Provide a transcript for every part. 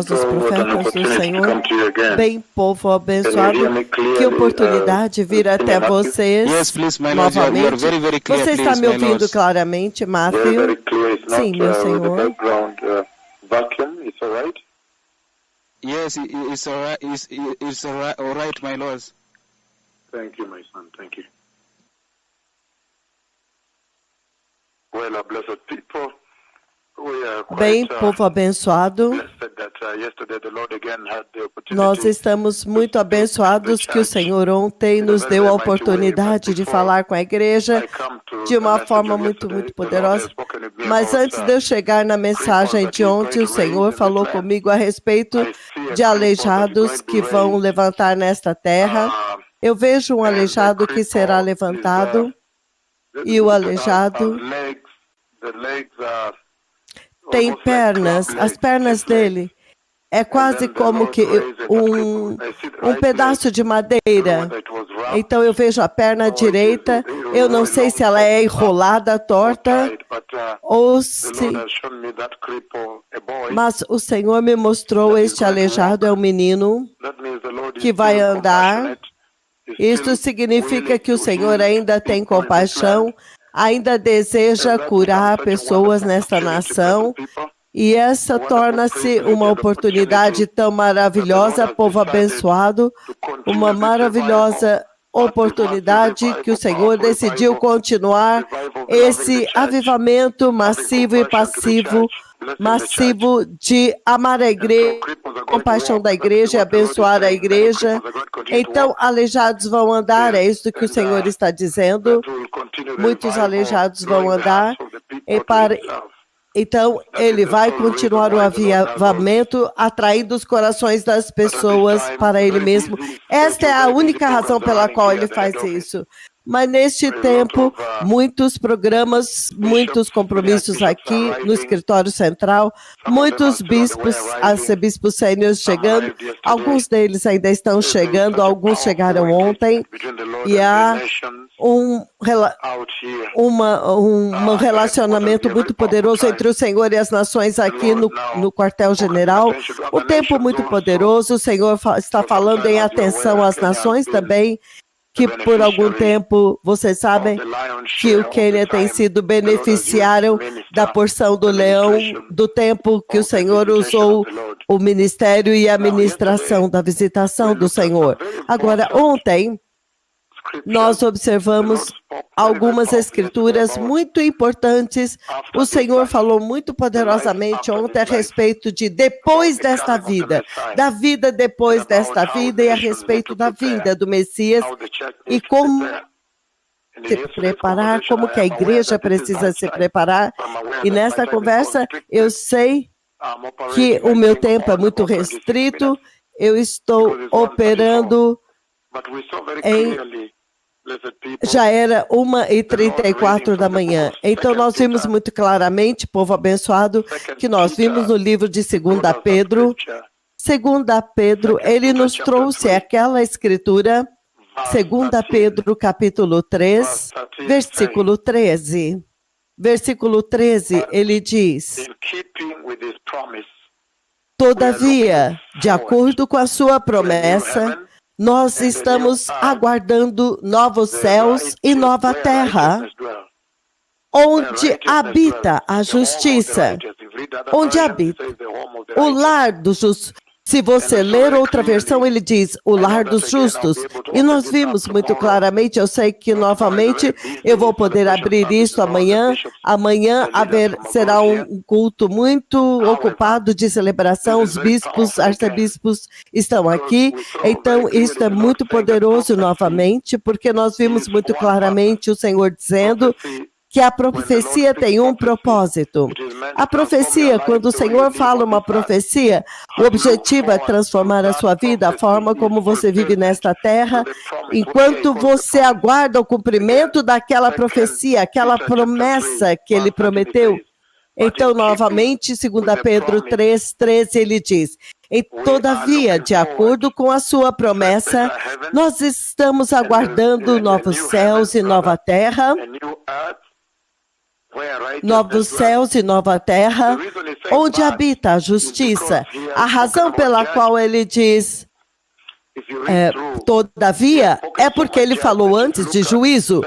dos profetas do Senhor. Bem, povo abençoado, que oportunidade vir até vocês novamente. Você está me ouvindo claramente, Matthew? Sim, meu senhor. Yes, it's all right. It's all right, my lords. Thank you, my son. Thank you. Well, blessed people. Bem, povo abençoado, nós estamos muito abençoados que o Senhor ontem nos deu a oportunidade de falar com a igreja de uma forma muito poderosa. Mas antes de eu chegar na mensagem de ontem, o Senhor falou comigo a respeito de aleijados que vão levantar nesta terra. Eu vejo um aleijado que será levantado e o aleijado tem pernas, as pernas dele é quase como que um pedaço de madeira. Então eu vejo a perna direita, eu não sei se ela é enrolada, torta, ou se... Mas o Senhor me mostrou este aleijado, é um menino que vai andar. Isto significa que o Senhor ainda tem compaixão, ainda deseja curar pessoas nesta nação, e essa torna-se uma oportunidade tão maravilhosa, povo abençoado, uma maravilhosa oportunidade que o Senhor decidiu continuar esse avivamento massivo e passivo, massivo de amar a igreja, compaixão da igreja e abençoar a igreja. Então, aleijados vão andar, é isso que o Senhor está dizendo. Muitos aleijados vão andar. Então, ele vai continuar o avivamento, atraindo os corações das pessoas para ele mesmo. Esta é a única razão pela qual ele faz isso. Mas neste tempo, muitos programas, muitos compromissos aqui no escritório central, muitos bispos, arcebispos sêniores chegando, alguns deles ainda estão chegando, alguns chegaram ontem, e há um relacionamento muito poderoso entre o Senhor e as nações aqui no quartel-general. Um tempo muito poderoso, o Senhor está falando em atenção às nações também, que por algum tempo, vocês sabem que o Quênia tem sido beneficiário da porção do leão, do tempo que o Senhor usou o ministério e a ministração da visitação do Senhor. Agora, ontem, nós observamos algumas escrituras muito importantes. O Senhor falou muito poderosamente ontem a respeito de depois desta vida, da vida depois desta vida e a respeito da vinda do Messias e como se preparar, como que a igreja precisa se preparar. E nesta conversa, eu sei que o meu tempo é muito restrito, eu estou operando já era 1h34 da manhã. Então nós vimos muito claramente, povo abençoado, que nós vimos no livro de 2 Pedro. 2 Pedro, ele nos trouxe aquela escritura, 2 Pedro capítulo 3, versículo 13. Versículo 13, ele diz: todavia, de acordo com a sua promessa, nós estamos aguardando novos céus e nova terra, onde habita a justiça, onde habita o lar dos justos. Se você ler outra versão, ele diz o lar dos justos. E nós vimos muito claramente, eu sei que novamente eu vou poder abrir isso amanhã. Amanhã será um culto muito ocupado de celebração. Os bispos, arcebispos estão aqui. Então, isso é muito poderoso novamente, porque nós vimos muito claramente o Senhor dizendo que a profecia tem um propósito. A profecia, quando o Senhor fala uma profecia, o objetivo é transformar a sua vida, a forma como você vive nesta terra, enquanto você aguarda o cumprimento daquela profecia, aquela promessa que ele prometeu. Então, novamente, 2 Pedro 3:13, ele diz: e todavia, de acordo com a sua promessa, nós estamos aguardando novos céus e nova terra, novos céus e nova terra, onde habita a justiça. A razão pela qual ele diz todavia, é porque ele falou antes de juízo.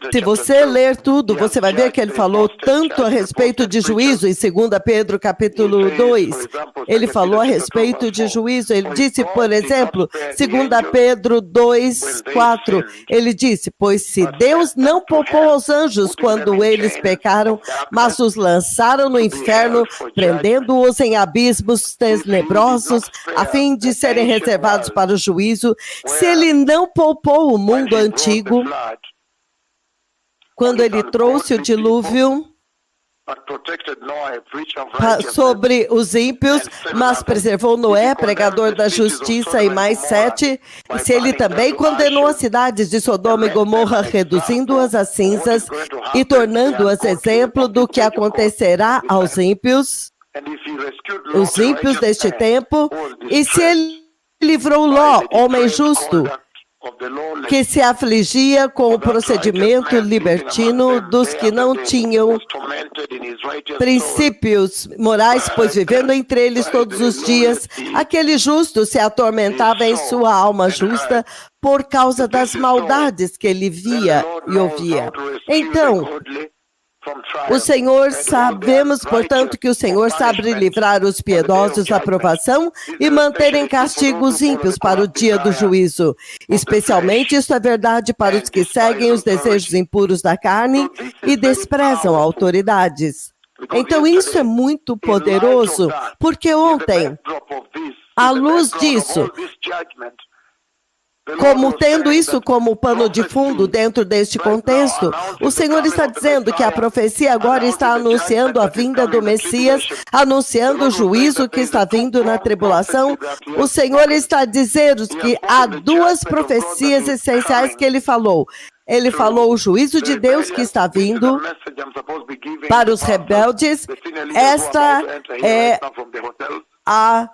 Se você ler tudo, você vai ver que ele falou tanto a respeito de juízo em 2 Pedro capítulo 2. Ele falou a respeito de juízo. Ele disse, por exemplo, 2 Pedro 2, 4, ele disse, pois se Deus não poupou os anjos quando eles pecaram, mas os lançaram no inferno, prendendo-os em abismos tenebrosos, a fim de serem reservados para o juízo, se ele não poupou o mundo antigo, quando ele trouxe o dilúvio sobre os ímpios, mas preservou Noé, pregador da justiça, e mais 7, se ele também condenou as cidades de Sodoma e Gomorra, reduzindo-as a cinzas e tornando-as exemplo do que acontecerá aos ímpios, os ímpios deste tempo, e se ele livrou Ló, homem justo, que se afligia com o procedimento libertino dos que não tinham princípios morais, pois vivendo entre eles todos os dias, aquele justo se atormentava em sua alma justa por causa das maldades que ele via e ouvia. Então, o Senhor, sabemos, portanto, que o Senhor sabe livrar os piedosos da provação e manter em castigo os ímpios para o dia do juízo. Especialmente isso é verdade para os que seguem os desejos impuros da carne e desprezam autoridades. Então isso é muito poderoso, porque ontem, à luz disso, como tendo isso como pano de fundo dentro deste contexto, o Senhor está dizendo que a profecia agora está anunciando a vinda do Messias, anunciando o juízo que está vindo na tribulação. O Senhor está dizendo que há duas profecias essenciais que ele falou. Ele falou o juízo de Deus que está vindo para os rebeldes. Esta é a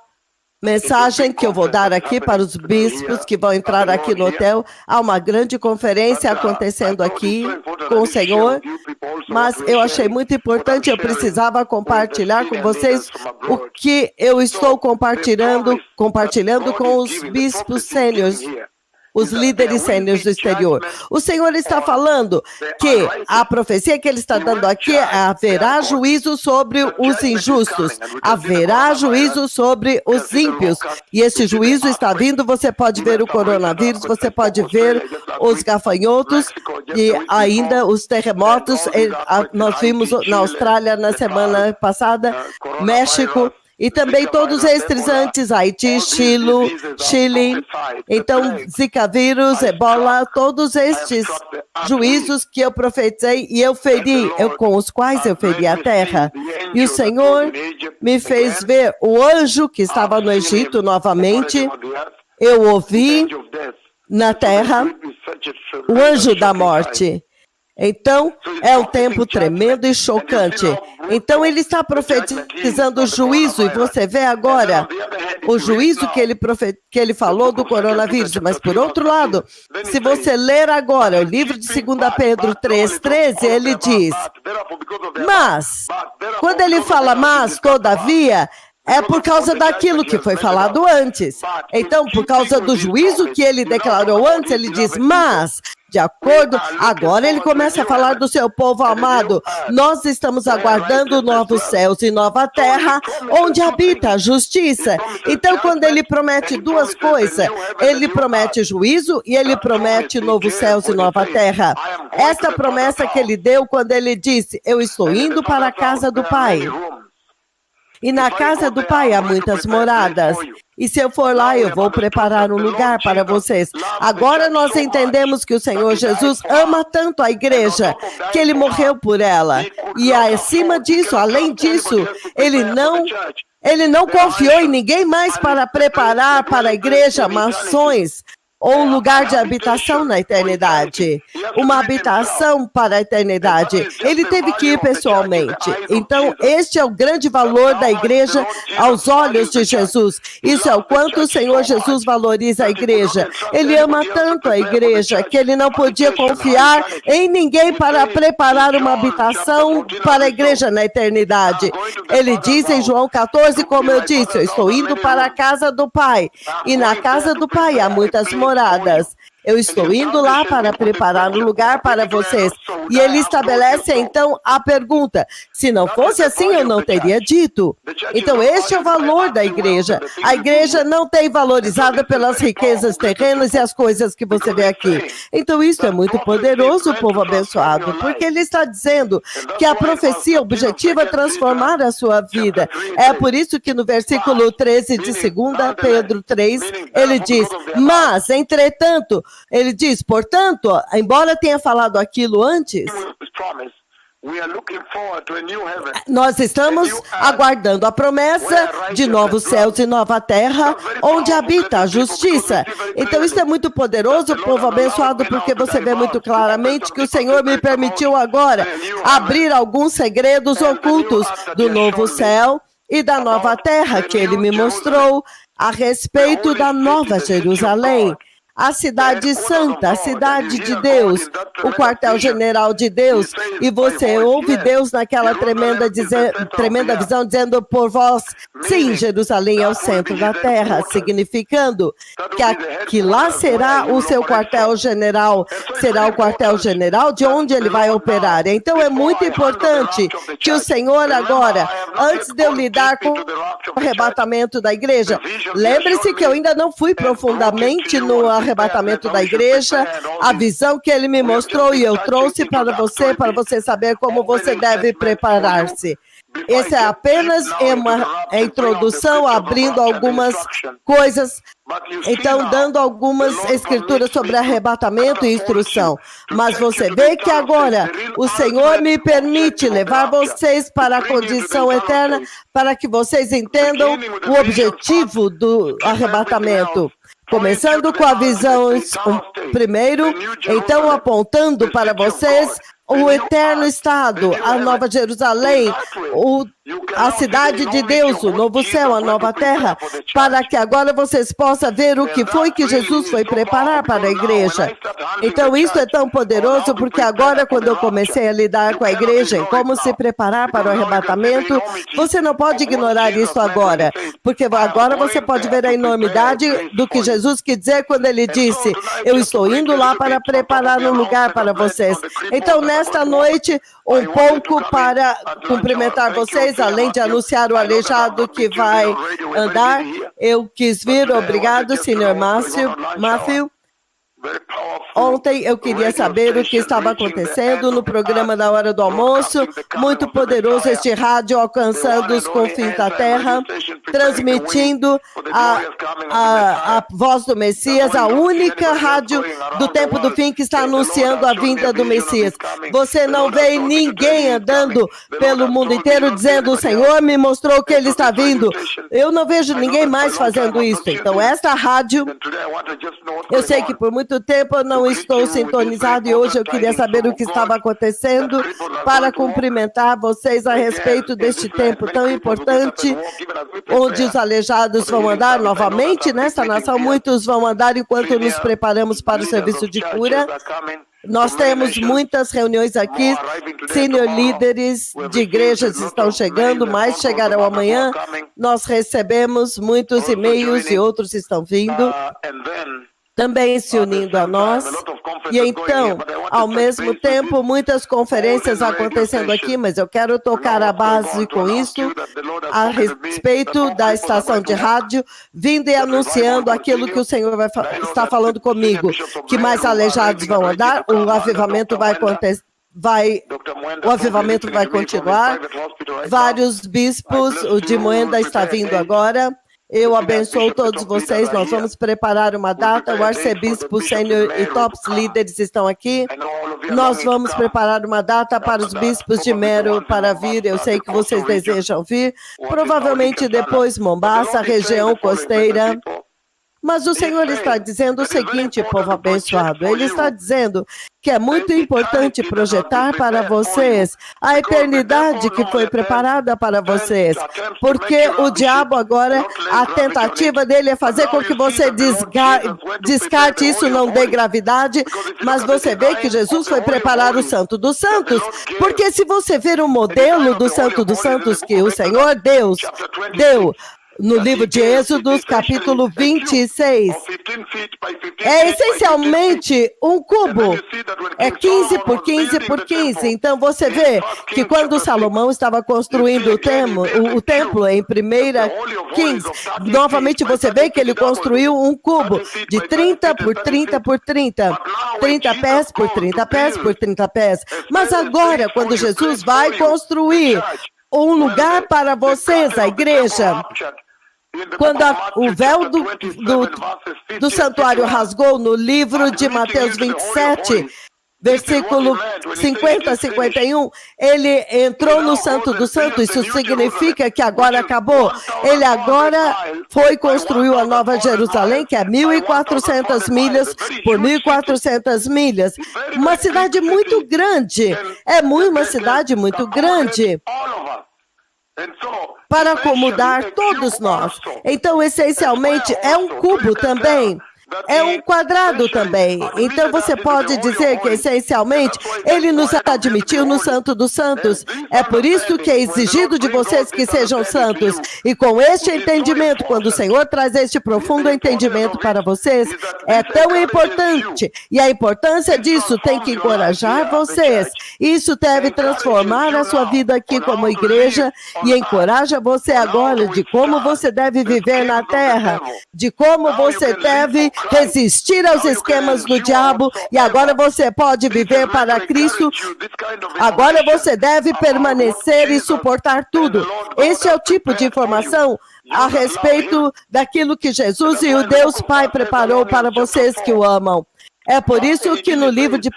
mensagem que eu vou dar aqui para os bispos que vão entrar aqui no hotel. Há uma grande conferência acontecendo aqui com o Senhor, mas eu achei muito importante, eu precisava compartilhar com vocês o que eu estou compartilhando com os bispos sêniores, os líderes sêniores do exterior. O Senhor está falando que a profecia que ele está dando aqui é: haverá juízo sobre os injustos, haverá juízo sobre os ímpios. E esse juízo está vindo, você pode ver o coronavírus, você pode ver os gafanhotos e ainda os terremotos. Nós vimos na Austrália na semana passada, México, e também todos estes antes, Haiti, Chile, então Zika vírus, Ebola, todos estes juízos que eu profetizei e eu feri, com os quais eu feri a terra. E o Senhor me fez ver o anjo que estava no Egito novamente. Eu ouvi na terra o anjo da morte. Então, é um tempo tremendo e chocante. Então, ele está profetizando o juízo, e você vê agora o juízo que ele falou do coronavírus. Mas, por outro lado, se você ler agora o livro de 2 Pedro 3,13, ele diz, mas, quando ele fala mas, todavia, é por causa daquilo que foi falado antes. Então, por causa do juízo que ele declarou antes, ele diz, mas, de acordo, agora ele começa a falar do seu povo amado. Nós estamos aguardando novos céus e nova terra, onde habita a justiça. Então, quando ele promete duas coisas, ele promete juízo e ele promete novos céus e nova terra. Esta promessa que ele deu quando ele disse, eu estou indo para a casa do Pai. E na casa do Pai há muitas moradas. E se eu for lá, eu vou preparar um lugar para vocês. Agora nós entendemos que o Senhor Jesus ama tanto a igreja, que ele morreu por ela. E acima disso, além disso, ele não confiou em ninguém mais para preparar para a igreja mansões, ou um lugar de habitação na eternidade, uma habitação para a eternidade. Ele teve que ir pessoalmente. Então, este é o grande valor da igreja aos olhos de Jesus. Isso é o quanto o Senhor Jesus valoriza a igreja. Ele ama tanto a igreja que ele não podia confiar em ninguém para preparar uma habitação para a igreja na eternidade. Ele diz em João 14, como eu disse, eu estou indo para a casa do Pai, e na casa do Pai há muitas moradas. Eu estou indo lá para preparar um lugar para vocês. E ele estabelece, então, a pergunta. Se não fosse assim, eu não teria dito. Então, este é o valor da igreja. A igreja não tem valorizada pelas riquezas terrenas e as coisas que você vê aqui. Então, isso é muito poderoso, povo abençoado, porque ele está dizendo que a profecia objetiva é transformar a sua vida. É por isso que no versículo 13 de 2 Pedro 3, ele diz, mas, entretanto, ele diz, portanto, embora tenha falado aquilo antes, nós estamos aguardando a promessa de novos céus e nova terra, onde habita a justiça. Então isso é muito poderoso, povo abençoado, porque você vê muito claramente que o Senhor me permitiu agora abrir alguns segredos ocultos do novo céu e da nova terra que ele me mostrou a respeito da nova Jerusalém. A cidade santa, a cidade de Deus, o quartel-general de Deus, e você ouve Deus naquela tremenda visão dizendo por vós, sim, Jerusalém é o centro da terra, significando que lá será o seu quartel-general, será o quartel-general de onde ele vai operar. Então é muito importante que o Senhor agora, antes de eu lidar com o arrebatamento da igreja, lembre-se que eu ainda não fui profundamente no arrebatamento da igreja, a visão que ele me mostrou e eu trouxe para você saber como você deve preparar-se. Essa é apenas uma introdução, abrindo algumas coisas, então dando algumas escrituras sobre arrebatamento e instrução. Mas você vê que agora o Senhor me permite levar vocês para a condição eterna, para que vocês entendam o objetivo do arrebatamento. Começando com a visão primeiro, então apontando para vocês o eterno estado, a nova Jerusalém, a cidade de Deus, o novo céu, a nova terra, para que agora vocês possam ver o que foi que Jesus foi preparar para a igreja. Então isso é tão poderoso, porque agora quando eu comecei a lidar com a igreja, em como se preparar para o arrebatamento, você não pode ignorar isso agora, porque agora você pode ver a enormidade do que Jesus quis dizer quando ele disse, eu estou indo lá para preparar um lugar para vocês. Então nesta noite, um pouco para cumprimentar vocês, além de anunciar o aleijado que vai andar, eu quis vir, obrigado, Sr. Matthew. Ontem eu queria saber o que estava acontecendo no programa da hora do almoço, muito poderoso este rádio alcançando os confins da terra, transmitindo a voz do Messias, a única rádio do tempo do fim que está anunciando a vinda do Messias. Você não vê ninguém andando pelo mundo inteiro dizendo, o Senhor me mostrou que ele está vindo. Eu não vejo ninguém mais fazendo isso. Então esta rádio, eu sei que por muito tempo eu não estou sintonizado e hoje eu queria saber o que estava acontecendo para cumprimentar vocês a respeito deste tempo tão importante, onde os aleijados vão andar novamente nesta nação, muitos vão andar enquanto nos preparamos para o serviço de cura. Nós temos muitas reuniões aqui, senior líderes de igrejas estão chegando, mais chegarão amanhã. Nós recebemos muitos e-mails e outros estão vindo, também se unindo a nós. E então, ao mesmo tempo, muitas conferências acontecendo aqui, mas eu quero tocar a base com isso, a respeito da estação de rádio, vindo e anunciando aquilo que o Senhor está falando comigo, que mais aleijados vão andar, o avivamento vai acontecer. O avivamento vai continuar. Vários bispos, o de Moenda está vindo agora. Eu abençoo todos vocês, nós vamos preparar uma data, o arcebispo sênior e tops líderes estão aqui. Nós vamos preparar uma data para os bispos de Mero para vir, eu sei que vocês desejam vir. Provavelmente depois Mombasa, região costeira. Mas o Senhor está dizendo o seguinte, povo abençoado. Ele está dizendo que é muito importante projetar para vocês a eternidade que foi preparada para vocês. Porque o diabo agora, a tentativa dele é fazer com que você descarte isso, não dê gravidade. Mas você vê que Jesus foi preparar o Santo dos Santos. Porque se você ver o modelo do Santo dos Santos que o Senhor Deus deu no livro de Êxodos, capítulo 26, é essencialmente um cubo. É 15 por 15 por 15. Então você vê que quando Salomão estava construindo o templo em 1 Kings, novamente você vê que ele construiu um cubo de 30 por 30 por 30. 30 pés por 30 pés por 30 pés. Mas agora, quando Jesus vai construir um lugar para vocês, a igreja, quando o véu do santuário rasgou no livro de Mateus 27, versículo 50 a 51, ele entrou no Santo dos Santos. Isso significa que agora acabou. Ele agora foi construir a Nova Jerusalém, que é 1.400 milhas por 1.400 milhas. Uma cidade muito grande. É uma cidade muito grande para acomodar todos nós. Então, essencialmente, é um cubo também. É um quadrado também. Então você pode dizer que essencialmente ele nos admitiu no Santo dos Santos. É por isso que é exigido de vocês que sejam santos. E com este entendimento, quando o Senhor traz este profundo entendimento para vocês, é tão importante. E a importância disso tem que encorajar vocês. Isso deve transformar a sua vida aqui como igreja e encoraja você agora de como você deve viver na terra, de como você deve resistir aos esquemas do diabo, e agora você pode viver para Cristo. Agora você deve permanecer e suportar tudo. Esse é o tipo de informação a respeito daquilo que Jesus e o Deus Pai preparou para vocês que o amam. É por isso que no livro de 1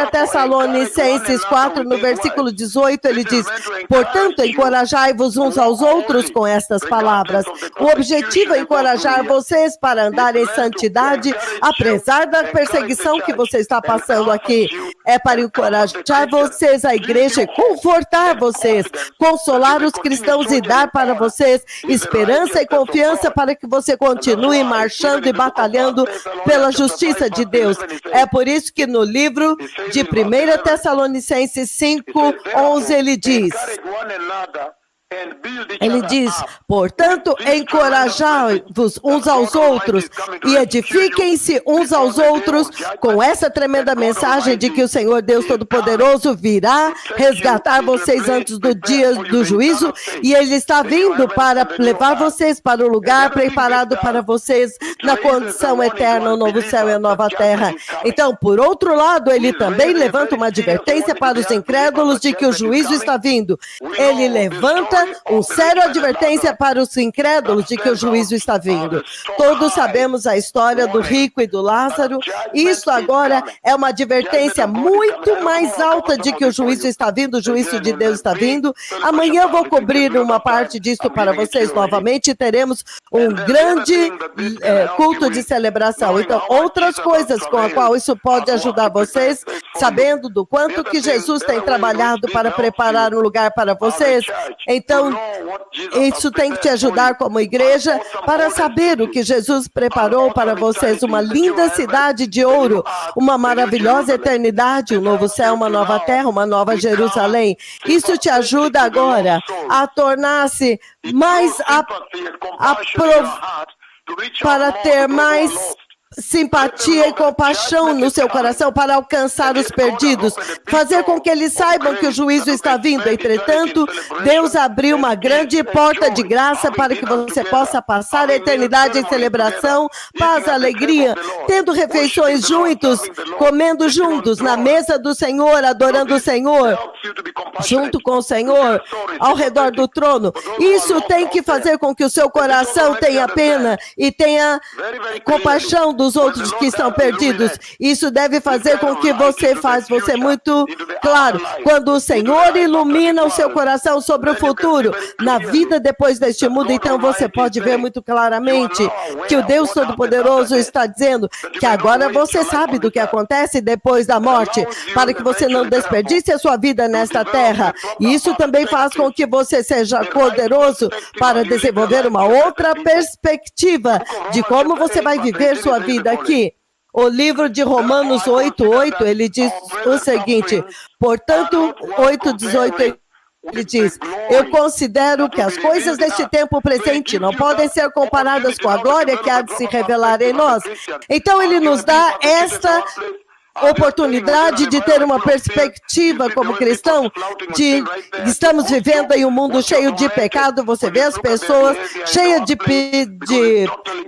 Tessalonicenses 4, no versículo 18, ele diz: portanto, encorajai-vos uns aos outros com estas palavras. O objetivo é encorajar vocês para andar em santidade, apesar da perseguição que você está passando aqui. É para encorajar vocês, a igreja, e confortar vocês, consolar os cristãos e dar para vocês esperança e confiança para que você continue marchando e batalhando pela justiça de Deus. É por isso que no livro de 1 Tessalonicenses 5, 11, ele diz, portanto, encorajai-vos uns aos outros e edifiquem-se uns aos outros com essa tremenda mensagem de que o Senhor Deus Todo-Poderoso virá resgatar vocês antes do dia do juízo, e Ele está vindo para levar vocês para o lugar preparado para vocês na condição eterna, o novo céu e a nova terra. Então, por outro lado, Ele também levanta uma advertência para os incrédulos de que o juízo está vindo. Ele levanta uma séria advertência para os incrédulos de que o juízo está vindo. Todos sabemos a história do rico e do Lázaro. Isso agora é uma advertência muito mais alta de que o juízo está vindo, o juízo de Deus está vindo. Amanhã eu vou cobrir uma parte disso para vocês novamente e teremos um grande culto de celebração. Então, outras coisas com a qual isso pode ajudar vocês, sabendo do quanto que Jesus tem trabalhado para preparar um lugar para vocês. Então, isso tem que te ajudar como igreja para saber o que Jesus preparou para vocês, uma linda cidade de ouro, uma maravilhosa eternidade, um novo céu, uma nova terra, uma nova Jerusalém. Isso te ajuda agora a tornar-se mais para ter mais simpatia e compaixão no seu coração para alcançar os perdidos, fazer com que eles saibam que o juízo está vindo. Entretanto, Deus abriu uma grande porta de graça para que você possa passar a eternidade em celebração, paz, alegria, tendo refeições juntos, comendo juntos na mesa do Senhor, adorando o Senhor, junto com o Senhor, ao redor do trono. Isso tem que fazer com que o seu coração tenha pena e tenha compaixão do dos outros que estão perdidos. Isso deve fazer com que você faça você muito claro. Quando o Senhor ilumina o seu coração sobre o futuro, na vida depois deste mundo, então você pode ver muito claramente que o Deus Todo-Poderoso está dizendo que agora você sabe do que acontece depois da morte, para que você não desperdice a sua vida nesta terra. E isso também faz com que você seja poderoso para desenvolver uma outra perspectiva de como você vai viver sua vida aqui. O livro de Romanos 8:8, ele diz o seguinte, portanto, 8:18, ele diz, eu considero que as coisas deste tempo presente não podem ser comparadas com a glória que há de se revelar em nós. Então, ele nos dá esta oportunidade de ter uma perspectiva como cristão, de estamos vivendo em um mundo cheio de pecado, você vê as pessoas cheias de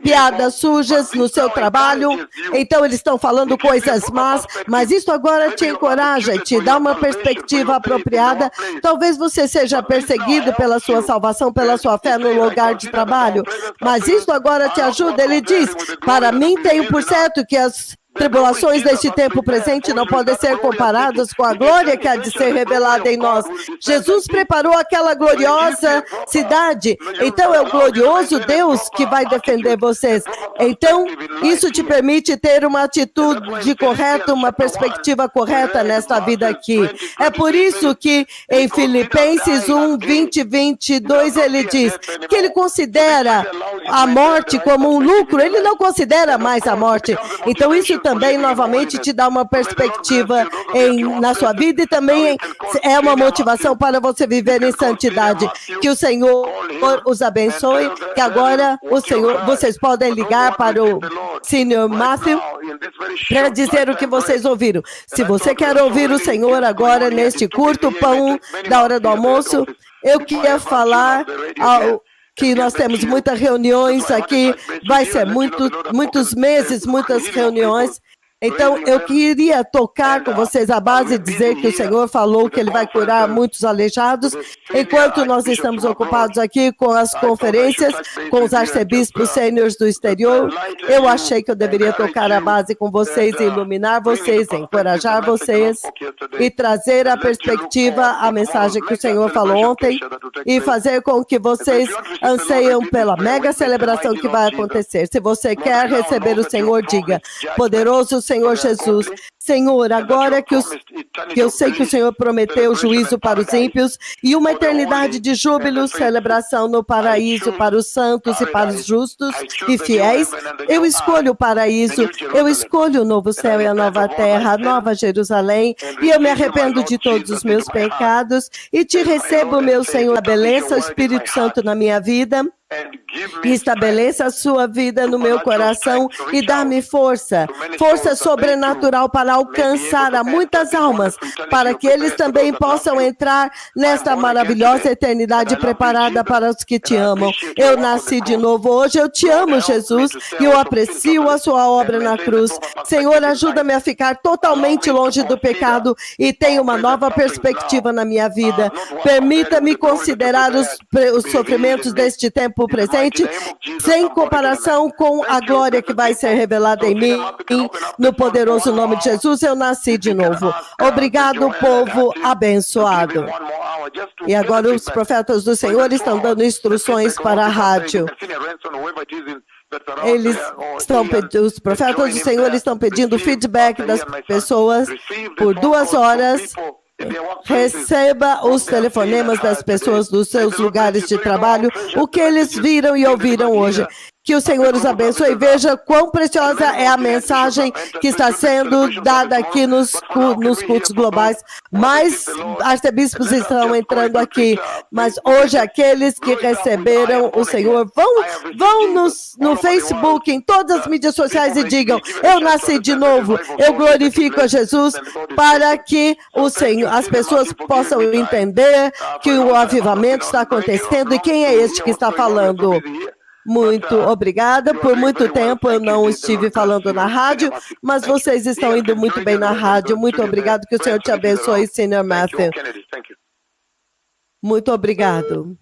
piadas sujas no seu trabalho, então eles estão falando coisas más, mas isso agora te encoraja, te dá uma perspectiva apropriada. Talvez você seja perseguido pela sua salvação, pela sua fé no lugar de trabalho, mas isso agora te ajuda. Ele diz, para mim tenho por certo que as tribulações deste tempo presente não podem ser comparadas com a glória que há de ser revelada em nós. Jesus preparou aquela gloriosa cidade, então é o glorioso Deus que vai defender vocês. Então, isso te permite ter uma atitude correta, uma perspectiva correta nesta vida aqui. É por isso que em Filipenses 1:20-22 ele diz que ele considera a morte como um lucro, ele não considera mais a morte. Então, isso também, novamente, te dá uma perspectiva na sua vida e também é uma motivação para você viver em santidade. Que o Senhor os abençoe, que agora vocês podem ligar para o Sr. Matthew para dizer o que vocês ouviram. Se você quer ouvir o Senhor agora, neste curto pão da hora do almoço, eu queria falar que nós temos muitas reuniões aqui, vai ser muitos meses, muitas reuniões. Então, eu queria tocar com vocês a base e dizer que o Senhor falou que Ele vai curar muitos aleijados. Enquanto nós estamos ocupados aqui com as conferências, com os arcebispos sêniores do exterior, eu achei que eu deveria tocar a base com vocês, iluminar vocês, encorajar vocês e trazer a perspectiva, a mensagem que o Senhor falou ontem e fazer com que vocês anseiam pela mega celebração que vai acontecer. Se você quer receber o Senhor, diga, poderoso Senhor Jesus, Senhor, agora que eu sei que o Senhor prometeu juízo para os ímpios e uma eternidade de júbilo, celebração no paraíso para os santos e para os justos e fiéis, eu escolho o paraíso, eu escolho o novo céu e a nova terra, a nova Jerusalém, e eu me arrependo de todos os meus pecados e te recebo, meu Senhor, estabeleça o Espírito Santo na minha vida e estabeleça a sua vida no meu coração e dá-me força sobrenatural para alcançar a muitas almas, para que eles também possam entrar nesta maravilhosa eternidade preparada para os que te amam. Eu nasci de novo hoje, eu te amo, Jesus, e eu aprecio a sua obra na cruz. Senhor, ajuda-me a ficar totalmente longe do pecado e tenha uma nova perspectiva na minha vida. Permita-me considerar os sofrimentos deste tempo presente, sem comparação com a glória que vai ser revelada em mim, no poderoso nome de Jesus, eu nasci de novo. Obrigado, povo abençoado. E agora os profetas do Senhor estão dando instruções para a rádio. Os profetas do Senhor estão pedindo feedback das pessoas por 2 horas. Receba os telefonemas das pessoas dos seus lugares de trabalho, o que eles viram e ouviram hoje. Que o Senhor os abençoe e veja quão preciosa é a mensagem que está sendo dada aqui nos cultos globais. Mais arcebispos estão entrando aqui, mas hoje aqueles que receberam o Senhor vão no Facebook, em todas as mídias sociais e digam, eu nasci de novo, eu glorifico a Jesus, para que as pessoas possam entender que o avivamento está acontecendo e quem é este que está falando. Muito obrigada. Por muito tempo eu não estive falando na rádio, mas vocês estão indo muito bem na rádio. Muito obrigado. Que o Senhor te abençoe, Sr. Matthew. Muito obrigado.